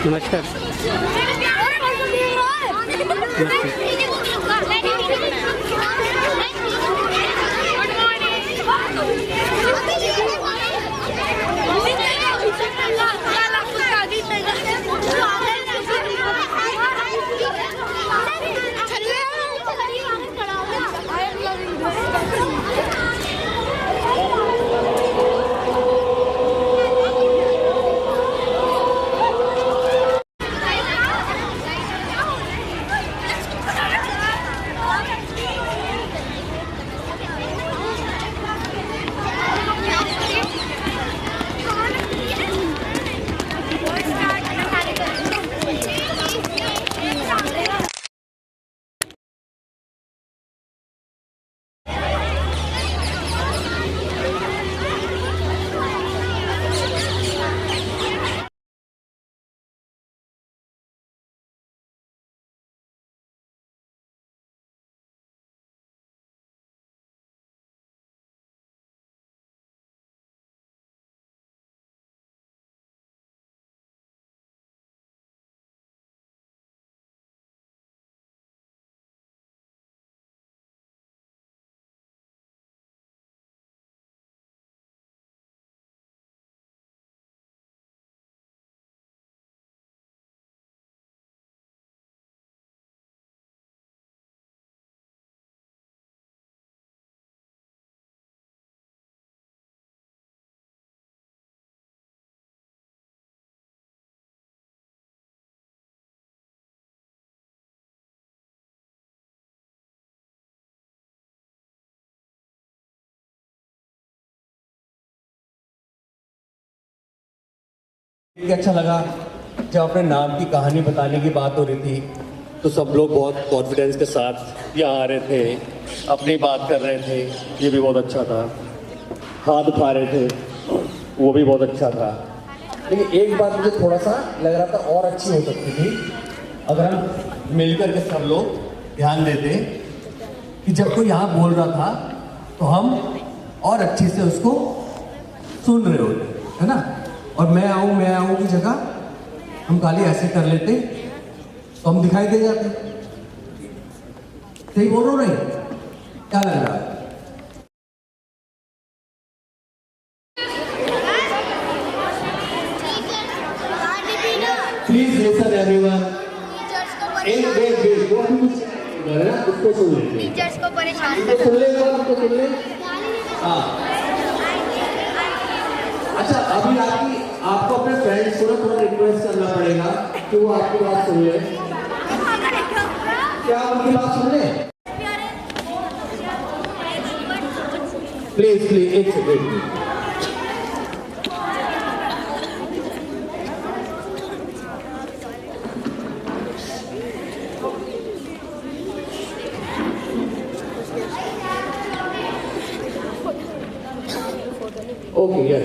नमस्कार। अच्छा लगा जब अपने नाम की कहानी बताने की बात हो रही थी तो सब लोग बहुत कॉन्फिडेंस के साथ यहाँ आ रहे थे, अपनी बात कर रहे थे, ये भी बहुत अच्छा था। हाथ उठा रहे थे, वो भी बहुत अच्छा था। लेकिन एक बात मुझे थोड़ा सा लग रहा था और अच्छी हो सकती थी अगर हम मिलकर के सब लोग ध्यान देते कि जब कोई यहाँ बोल रहा था तो हम और अच्छे से उसको सुन रहे होते, है ना। और मैं आऊँ की जगह हम खाली ऐसे कर लेते तो हम दिखाई दे जाते। सही बोल रहा हूँ नहीं? क्या लग रहा है? Please listen everyone. एक वेट वो भी कुछ है ना, उसको सुन लेते। टीचर्स को परेशान कर सुन ले, उसको सुन ले। हाँ अच्छा, अभी आपको अपने फ्रेंड्स को ना थोड़ा रिक्वेस्ट करना पड़ेगा कि वो आपकी बात सुन ले। क्या उनकी बात सुन ले? प्लीज एक second. Okay, yes.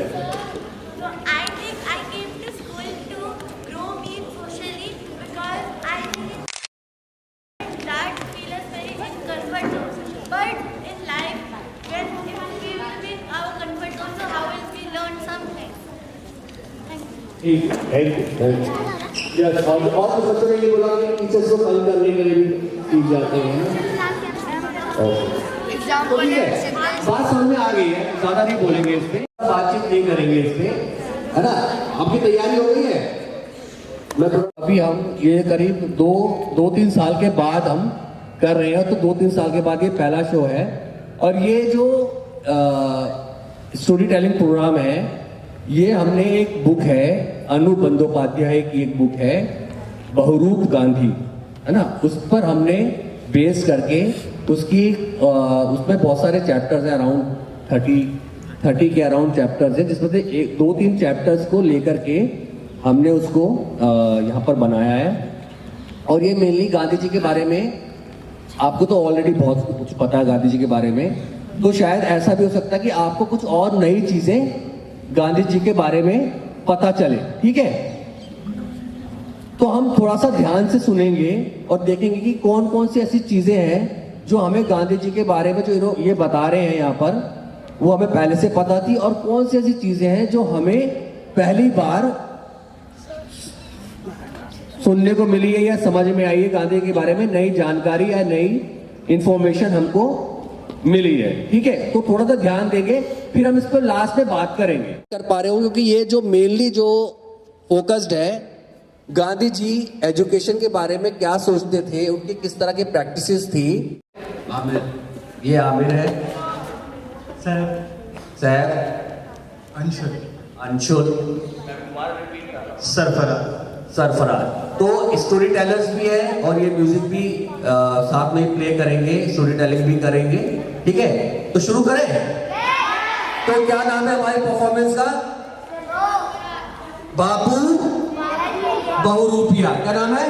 So I think I came to school to grow me socially because I think that feel us very in comfort zone. But in life, when if we will be in our comfort zone, so how will we learn something? Thank you. Yes, और तो बच्चों ने ये बोला कि teachers को कल करने के लिए भी सीख जाते हैं। बात समझ में आ गई है, ज्यादा नहीं बोलेंगे इस पे, बातचीत नहीं करेंगे इस पे, है ना। आपकी तैयारी हो गई है? मैं अभी हम ये करीब दो तीन साल के बाद हम कर रहे हैं, तो 2-3 साल के बाद ये पहला शो है। और ये जो स्टोरी टेलिंग प्रोग्राम है, ये हमने एक बुक है, अनु बंदोपाध्याय की एक बुक है, बहुरूप गांधी, है ना, उस पर हमने बेस करके उसमें बहुत सारे चैप्टर्स हैं, अराउंड 30 के अराउंड चैप्टर्स हैं, जिसमें से 2-3 चैप्टर्स को लेकर के हमने उसको यहाँ पर बनाया है। और ये मेनली गांधी जी के बारे में, आपको तो ऑलरेडी बहुत कुछ पता है गांधी जी के बारे में, तो शायद ऐसा भी हो सकता है कि आपको कुछ और नई चीजें गांधी जी के बारे में पता चले, ठीक है। तो हम थोड़ा सा ध्यान से सुनेंगे और देखेंगे कि कौन कौन सी ऐसी चीजें हैं जो हमें गांधी जी के बारे में जो ये बता रहे हैं यहाँ पर, वो हमें पहले से पता थी, और कौन सी ऐसी चीजें हैं जो हमें पहली बार सुनने को मिली है या समझ में आई है गांधी के बारे में, नई जानकारी या नई इंफॉर्मेशन हमको मिली है, ठीक है। तो थोड़ा सा ध्यान देंगे, फिर हम इस पर लास्ट में बात करेंगे। कर पा रहे हो क्योंकि ये जो मेनली जो फोकस्ड है, गांधी जी एजुकेशन के बारे में क्या सोचते थे, उनकी किस तरह की प्रैक्टिसेस थी। आमिर, ये आमिर है, सैफ, अंशुल, सरफराज। तो स्टोरी टेलर्स भी है और ये म्यूजिक भी साथ में प्ले करेंगे, स्टोरी टेलिंग भी करेंगे, ठीक है। तो शुरू करें। तो क्या नाम है हमारे परफॉर्मेंस का? बाबू बहुरूपिया। क्या नाम है?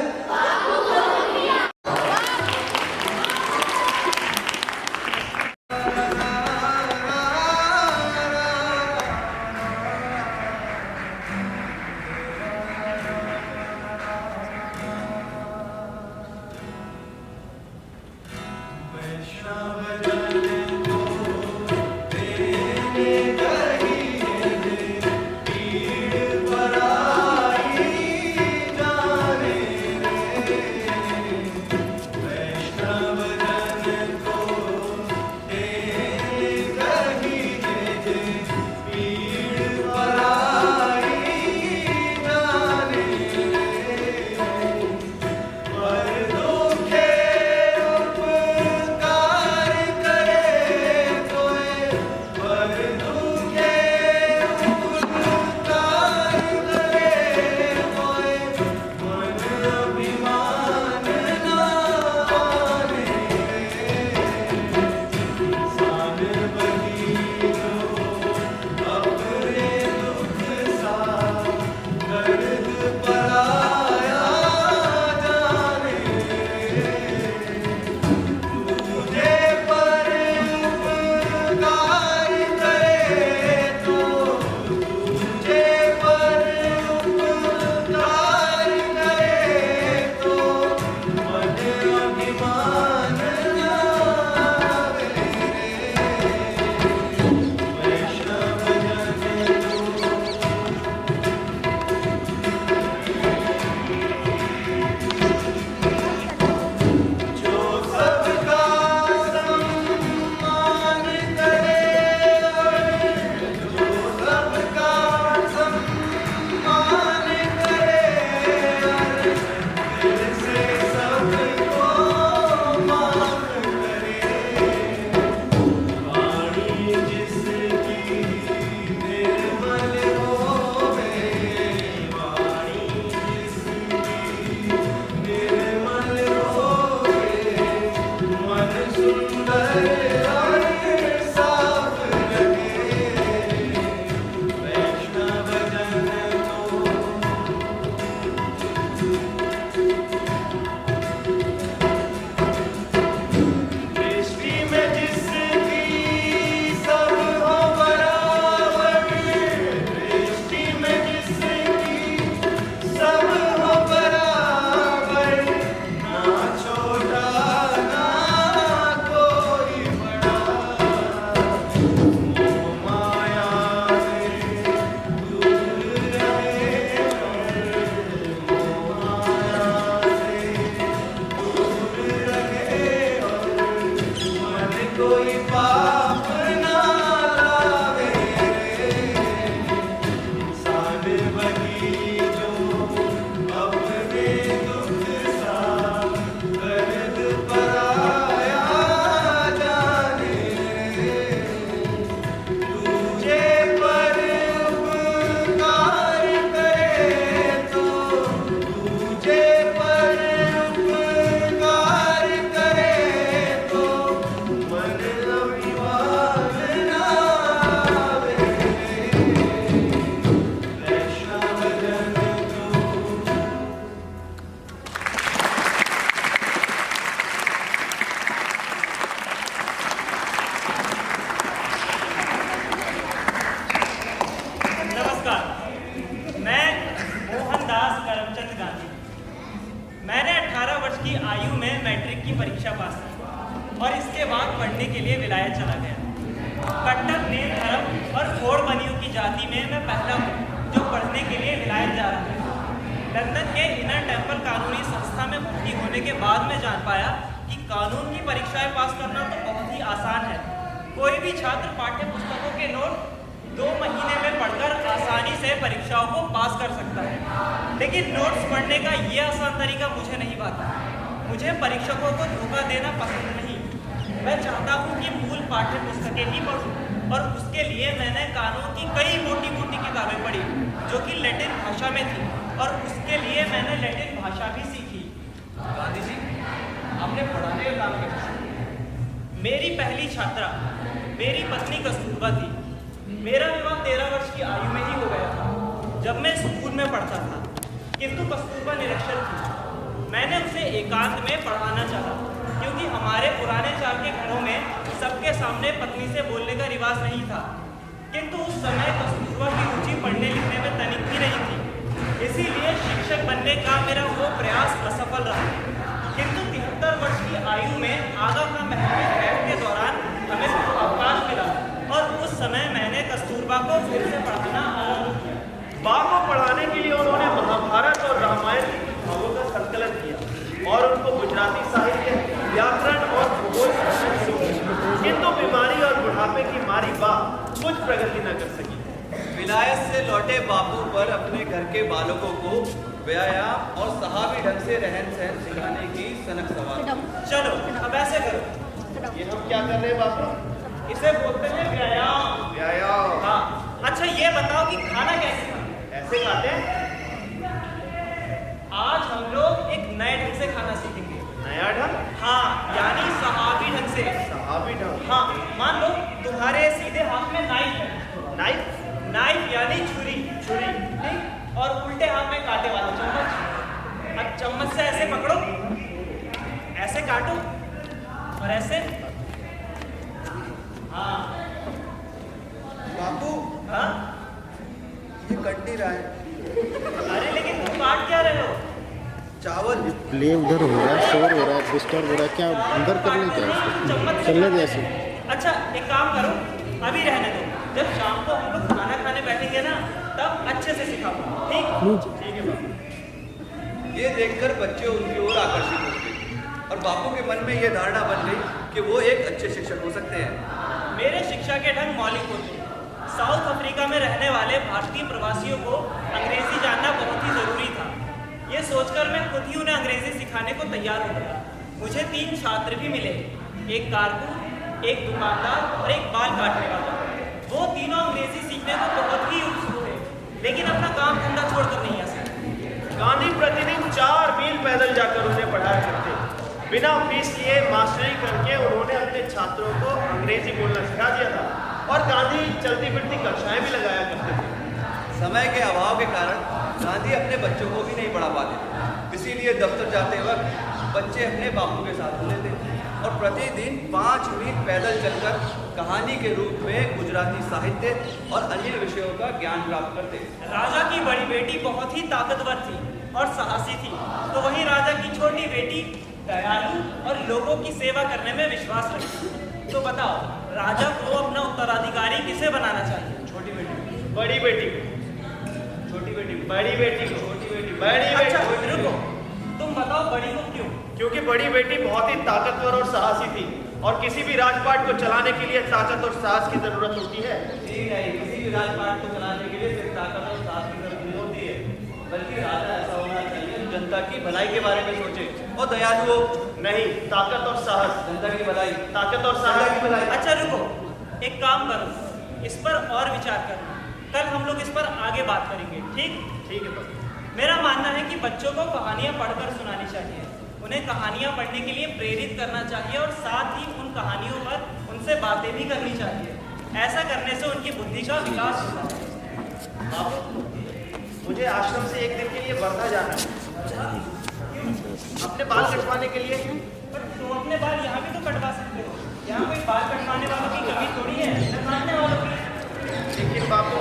की आयु में मैट्रिक की परीक्षा पास की और इसके बाद पढ़ने के लिए विलायत चला गया। कट्टर नेम धर्म और खोड़ बनियों की जाति में मैं पहला हूँ जो पढ़ने के लिए विलायत जा रहा हूँ। लंदन के इनर टेम्पल कानूनी संस्था में भर्ती होने के बाद में जान पाया कि कानून की परीक्षाएं पास करना तो बहुत ही आसान है। कोई भी छात्र पाठ्य पुस्तकों के नोट 2 महीने में पढ़कर आसानी से परीक्षाओं को पास कर सकता है, लेकिन नोट्स पढ़ने का ये आसान तरीका मुझे नहीं भाता। मुझे परीक्षकों को धोखा देना पसंद नहीं। मैं चाहता हूँ कि मूल पाठ्य पुस्तकें ही पढ़ूं, और उसके लिए मैंने कानून की कई मोटी मोटी किताबें पढ़ी जो कि लैटिन भाषा में थी, और उसके लिए मैंने लैटिन भाषा भी सीखी। गांधी जी, आपने पढ़ाने का काम किया? मेरी पहली छात्रा मेरी पत्नी कस्तूरबा थी। मेरा विवाह 13 वर्ष की आयु में ही हो गया था, जब मैं स्कूल में पढ़ता था, किंतु कस्तूरबा निरक्षर थी। मैंने उसे एकांत में पढ़ाना चाहा, क्योंकि हमारे पुराने चाल के घरों में सबके सामने पत्नी से बोलने का रिवाज नहीं था। किंतु उस समय कस्तूरबा की रुचि पढ़ने लिखने में तनिक भी नहीं थी, इसीलिए शिक्षक बनने का मेरा वो प्रयास असफल रहा। किंतु 73 वर्ष की आयु में आगा का महल कैद के दौरान हमें अवकाश मिला, और उस समय मैंने कस्तूरबा को फिर से पढ़ाना आरंभ किया। बा को पढ़ाने के लिए उन्होंने महाभारत और रामायण की किताबों का संकलन किया और उनको गुजराती साहित्य, व्याकरण और भूगोल पढ़ाना शुरू किया। किंतु बीमारी और बुढ़ापे की मारी बा कुछ प्रगति न कर सकी। विलायत से लौटे बापू पर अपने घर के बालकों को व्यायाम और सहाबी ढंग से रहन सहन सिखाने की सनक सवार। चलो अब ऐसे करो। ये हम क्या कर रहे हैं बापू? इसे बोलते हैं व्यायाम। व्यायाम। हाँ, अच्छा ये बताओ कि खाना कैसे खाना? ऐसे खाते हैं? आज हम लोग एक नए ढंग से खाना सीखेंगे। नया ढंग? हाँ, यानी सहाबी ढंग से। सहाबी ढंग? हाँ, मान लो तुम्हारे सीधे हाथ में नाइफ है। नाइफ? नाइफ यानी छुरी। छुरी ठीक, और उल्टे हाथ में कांटे वाला चम्मच। अब चम्मच से ऐसे पकड़ो, ऐसे काटो, और ऐसे। हाँ बापू, हाँ, ये कट नहीं रहा है। अरे लेकिन तुम काट क्या रहे हो? चावल। प्ले उधर हो रहा है, शोर हो रहा है, डिस्टर्ब हो रहा है, क्या अंदर कर ले क्या उसको? चलने दे ऐसे। अच्छा एक काम करो, अभी रहने दो। जब शाम को हम लोग खाना खाने बैठेंगे ना, तब अच्छे से सिखाओ। ठीक? ठीक है बाबू। ये देखकर बच्चे उनकी ओर आकर्षित होते हैं और बापू के मन में ये धारणा बन गई कि वो एक अच्छे शिक्षक हो सकते हैं। मेरे शिक्षा के ढंग मौलिक होते हैं। साउथ अफ्रीका में रहने वाले भारतीय प्रवासियों को अंग्रेजी जानना बहुत ही जरूरी था। ये सोचकर मैं खुद ही उन्हें अंग्रेजी सिखाने को तैयार हो गया। मुझे 3 छात्र भी मिले, एक कारकुन, एक दुकानदार और एक बाल काटने वाला। वो तीनों अंग्रेजी सीखने को बहुत ही उत्सुक थे, लेकिन अपना काम धंधा छोड़कर नहीं आ सकते। गांधी प्रतिदिन 4 मील पैदल जाकर उन्हें पढ़ाया करते। बिना फीस लिए मास्टरी करके उन्होंने अपने छात्रों को अंग्रेजी बोलना सिखा दिया था, और गांधी चलती फिरती कक्षाएं भी लगाया करते थे। समय के अभाव के कारण गांधी अपने बच्चों को भी नहीं पढ़ा पाते, इसीलिए दफ्तर जाते वक्त बच्चे अपने बापू के साथ लेते और प्रतिदिन 5 मील पैदल चलकर कहानी के रूप में गुजराती साहित्य और अन्य विषयों का ज्ञान प्राप्त करते। राजा की बड़ी बेटी बहुत ही ताकतवर थी और साहसी थी, तो वहीं राजा की छोटी बेटी दयालु और लोगों की सेवा करने में विश्वास रखती। तो बताओ, राजा को अपना उत्तराधिकारी किसे बनाना चाहिए? छोटी बेटी, बड़ी बेटी, छोटी बेटी, बड़ी बेटी, छोटी बेटी, बड़ी अच्छा बेटी। रुको, तुम बताओ बड़ी को क्यों? क्योंकि बड़ी बेटी बहुत ही ताकतवर और साहसी थी, और किसी भी राजपाट को चलाने के लिए ताकत और साहस की जरूरत होती है। जी नहीं, किसी भी राजपाट को चलाने के लिए सिर्फ ताकत और साहस की जरूरत नहीं होती है, बल्कि राजा ऐसा होना चाहिए जो जनता की भलाई के बारे में सोचे और दयालु हो। नहीं, ताकत और साहस। जनता की भलाई, ताकत और जनता साहस की भलाई। अच्छा रुको, एक काम करो, इस पर और विचार करो। कल हम लोग इस पर आगे बात करेंगे। ठीक? ठीक है। मेरा मानना है कि बच्चों को कहानियां पढ़कर सुनानी चाहिए, उन्हें कहानियां पढ़ने के लिए प्रेरित करना चाहिए, और साथ ही उन कहानियों पर उनसे बातें भी करनी चाहिए। ऐसा करने से उनकी बुद्धि का विकास होता है। बाबू, मुझे आश्रम से एक दिन के लिए वर्धा जाना है, अपने बाल कटवाने के लिए। पर तुम अपने बाल यहाँ भी तो कटवा सकते हो, यहाँ कोई बाल कटवाने वालों की कमी थोड़ी है, कटवाने वालों की। लेकिन बाबू,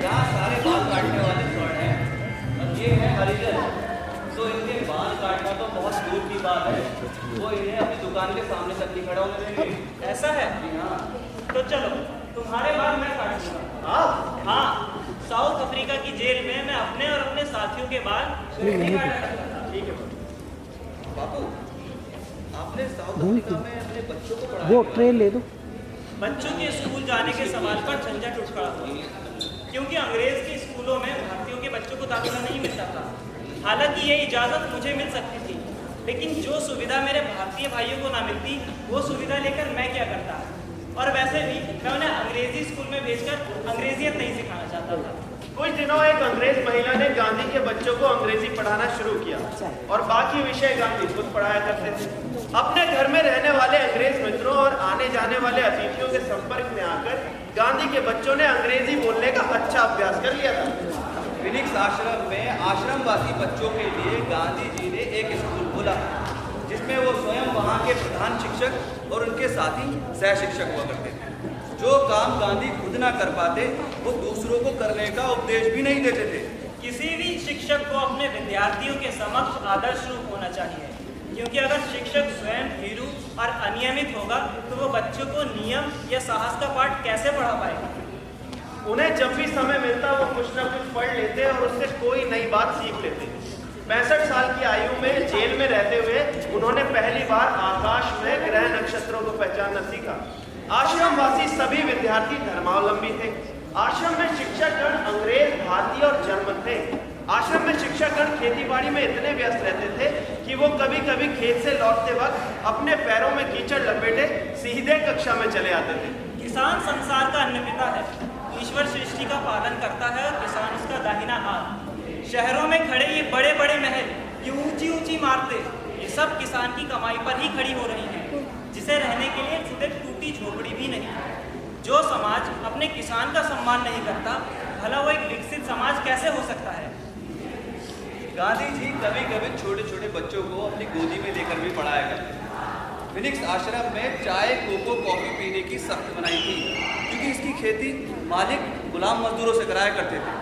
यहाँ सारे बाल काटने वाले स्वर्ण हैं और ये है हरिजन, तो इनके बाल काटना तो बहुत दूर की बात है, वो इन्हें अपनी दुकान के सामने तक नहीं खड़ा होने देंगे। ऐसा है? हाँ। तो चलो, तुम्हारे बाल मैं काट दूंगा। आप? हाँ, साउथ अफ्रीका की जेल में मैं अपने और अपने साथियों के बाद सिक्योरिटी गार्ड रखता था। ठीक है बापू, आपने साउथ अफ्रीका में अपने बच्चों को पढ़ाया वो ट्रेन ले दो। बच्चों के स्कूल जाने के सवाल पर झंझट उठ खड़ा हुआ, क्योंकि अंग्रेज के स्कूलों में भारतीयों के बच्चों को दाखिला नहीं मिलता था। हालांकि ये इजाज़त मुझे मिल सकती थी, लेकिन जो सुविधा मेरे भारतीय भाइयों को ना मिलती, वो सुविधा लेकर मैं क्या करता। और वैसे भी मैं उन्हें अंग्रेजी स्कूल में भेजकर अंग्रेजियत नहीं सिखाना चाहता था। कुछ दिनों एक अंग्रेज महिला ने गांधी के बच्चों को अंग्रेजी पढ़ाना शुरू किया और बाकी विषय गांधी खुद पढ़ाया करते थे। अपने घर में रहने वाले अंग्रेज मित्रों और आने जाने वाले अतिथियों के संपर्क में आकर गांधी के बच्चों ने अंग्रेजी बोलने का अच्छा अभ्यास कर लिया था। फिनिक्स आश्रम में आश्रमवासी बच्चों के लिए गांधी जी ने एक स्कूल खोला, जिसमें वो स्वयं वहाँ के प्रधान शिक्षक और उनके साथी सह शिक्षक हुआ करते थे। जो काम गांधी खुद ना कर पाते, वो दूसरों को करने का उपदेश भी नहीं देते थे। किसी भी शिक्षक को अपने विद्यार्थियों के समक्ष आदर्श रूप होना चाहिए, क्योंकि अगर शिक्षक स्वयं भीरू और अनियमित होगा तो वो बच्चों को नियम या साहस का पाठ कैसे पढ़ा पाएगा। उन्हें जब भी समय मिलता वो कुछ न कुछ पढ़ लेते और उससे कोई नई बात सीख लेते। 65 साल की आयु में जेल में रहते हुए उन्होंने पहली बार आकाश में ग्रह नक्षत्रों को पहचानना सीखा। आश्रमवासी सभी विद्यार्थी धर्मावलंबी थे। आश्रम में शिक्षकगण अंग्रेज, भारतीय और जर्मन थे। आश्रम में शिक्षकगण खेतीबाड़ी में इतने व्यस्त रहते थे कि वो कभी कभी खेत से लौटते वक्त अपने पैरों में कीचड़ लपेटे सीधे कक्षा में चले आते थे। किसान संसार का अन्नपिता है। ईश्वर सृष्टि का पालन करता है और किसान उसका दाहिना हाथ। शहरों में खड़े ये बड़े बड़े महल, ये ऊंची ऊंची इमारतें, ये सब किसान की कमाई पर ही खड़ी हो रही हैं, जिसे रहने के लिए खुद एक टूटी झोपड़ी भी नहीं। जो समाज अपने किसान का सम्मान नहीं करता, भला वो एक विकसित समाज कैसे हो सकता है। गांधी जी कभी कभी छोटे छोटे बच्चों को अपनी गोदी में लेकर भी पढ़ाया करते। फिनिक्स आश्रम में चाय, कोको, कॉफी पीने की सख्त मनाही थी, क्योंकि इसकी खेती मालिक गुलाम मजदूरों से कराया करते थे।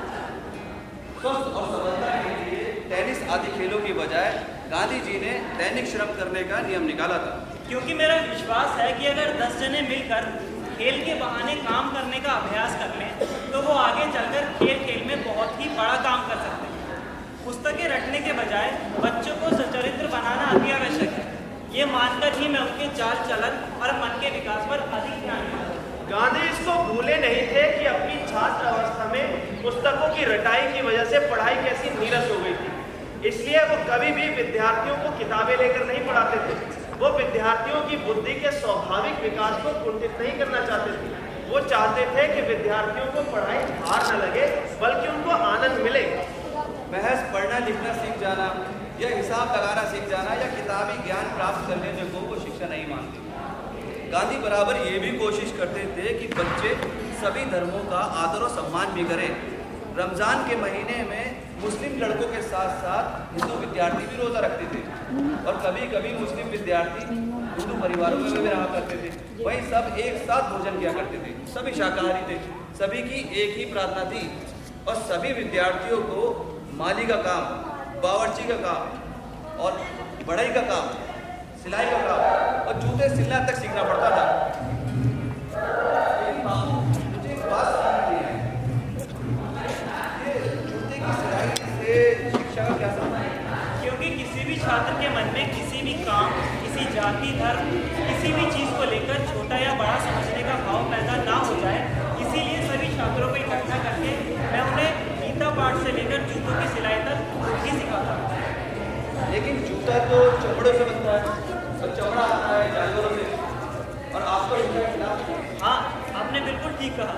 स्वस्थ और सफलता के लिए टेनिस आदि खेलों की बजाय गांधी जी ने दैनिक श्रम करने का नियम निकाला था। क्योंकि मेरा विश्वास है कि अगर 10 जने मिलकर खेल के बहाने काम करने का अभ्यास कर लें, तो वो आगे चलकर खेल खेल में बहुत ही बड़ा काम कर सकते हैं। पुस्तकें रटने के बजाय बच्चों को सचरित्र बनाना अति आवश्यक है। ये मानकर ही मैं उनके चाल चलन और मन के विकास पर अधिक ध्यान दूंगा। गांधी इसको भूले नहीं थे कि अपनी छात्र अवस्था में पुस्तकों की रटाई की वजह से पढ़ाई कैसी नीरस हो गई थी। इसलिए वो कभी भी विद्यार्थियों को किताबें लेकर नहीं पढ़ाते थे। वो विद्यार्थियों की बुद्धि के स्वाभाविक विकास को कुंठित नहीं करना चाहते थे। वो चाहते थे कि विद्यार्थियों को पढ़ाई भार न लगे, बल्कि उनको आनंद मिले। महज पढ़ना लिखना सीख जाना या हिसाब लगाना सीख जाना या किताबी ज्ञान प्राप्त कर लेने को वो शिक्षा नहीं मानते। गांधी बराबर ये भी कोशिश करते थे कि बच्चे सभी धर्मों का आदर और सम्मान भी करें। रमज़ान के महीने में मुस्लिम लड़कों के साथ साथ हिंदू विद्यार्थी भी रोज़ा रखते थे, और कभी कभी मुस्लिम विद्यार्थी हिंदू परिवारों में भी रहा करते थे। वहीं सब एक साथ भोजन किया करते थे। सभी शाकाहारी थे। सभी की एक ही प्रार्थना थी, और सभी विद्यार्थियों को माली का काम, बावर्ची का काम और बढ़ई का काम, सिलाई का काम और जूते सिलना तक सीखना पड़ता था। लेकिन बाबू, मुझे एक बात समझनी है, ये जूते की सिलाई से शिक्षा का क्या संबंध है? क्योंकि किसी भी छात्र के मन में किसी भी काम, किसी जाति, धर्म, किसी भी चीज़ को लेकर छोटा या बड़ा समझने का भाव पैदा ना हो जाए, इसीलिए सभी छात्रों को इकट्ठा करके मैं उन्हें गीता पाठ से लेकर जूतों की सिलाई तक ही सिखाता हूँ। लेकिन जूता तो चमड़े से बनता है, और चमड़ा आता है जानवरों से, और आप तो इनका खिलाफ। हाँ, आपने बिल्कुल ठीक कहा।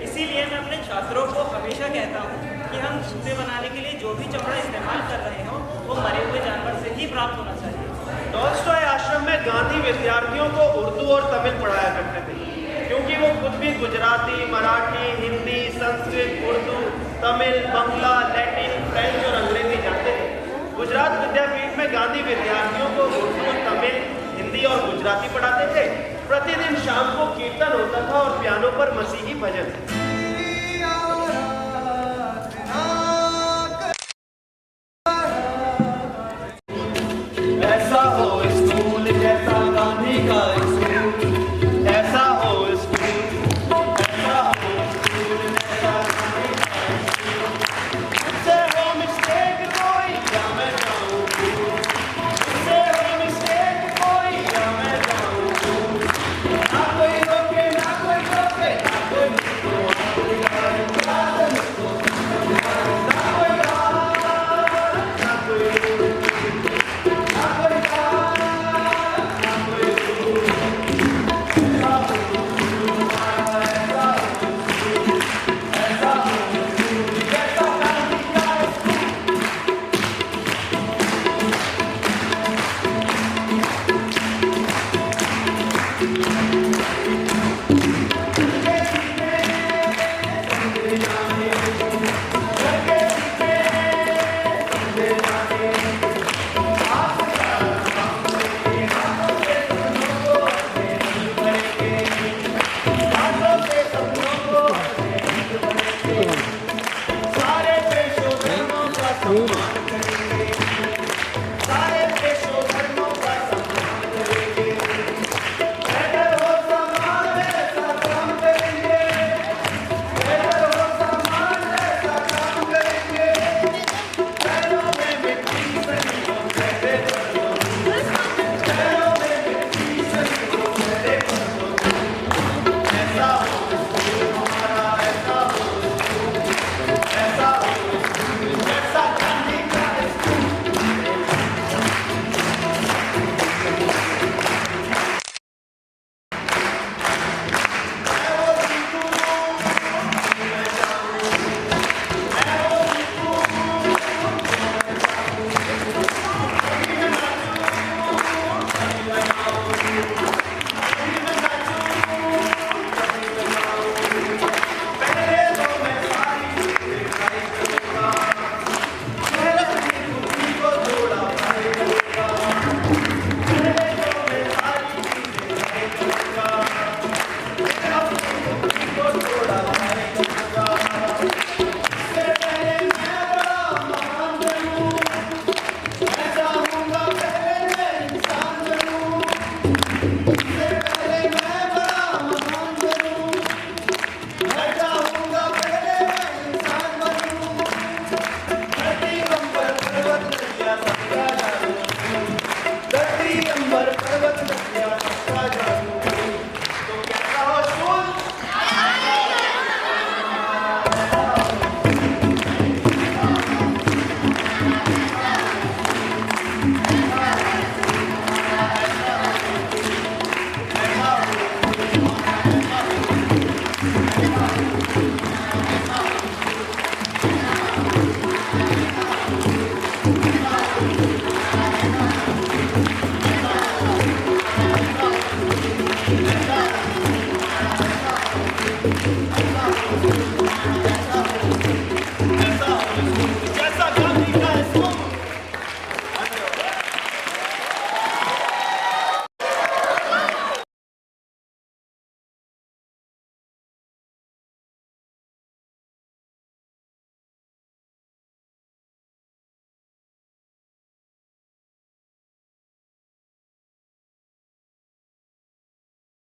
इसीलिए मैं अपने छात्रों को हमेशा कहता हूँ कि हम जूते बनाने के लिए जो भी चमड़ा इस्तेमाल कर रहे हों, वो मरे हुए जानवर से ही प्राप्त होना चाहिए। टॉल्स्टॉय आश्रम में गांधी विद्यार्थियों को उर्दू और तमिल पढ़ाया करते थे, क्योंकि वो खुद भी गुजराती, मराठी, हिंदी, संस्कृत, उर्दू, तमिल, बंगला, लैटिन, फ्रेंच और अंग्रेजी जानते थे। गुजरात विद्यापीठ में गांधी विद्यार्थियों को उर्दू, तमिल, हिंदी और गुजराती पढ़ाते थे। प्रतिदिन शाम को कीर्तन होता था और पियानो पर मसीही भजन।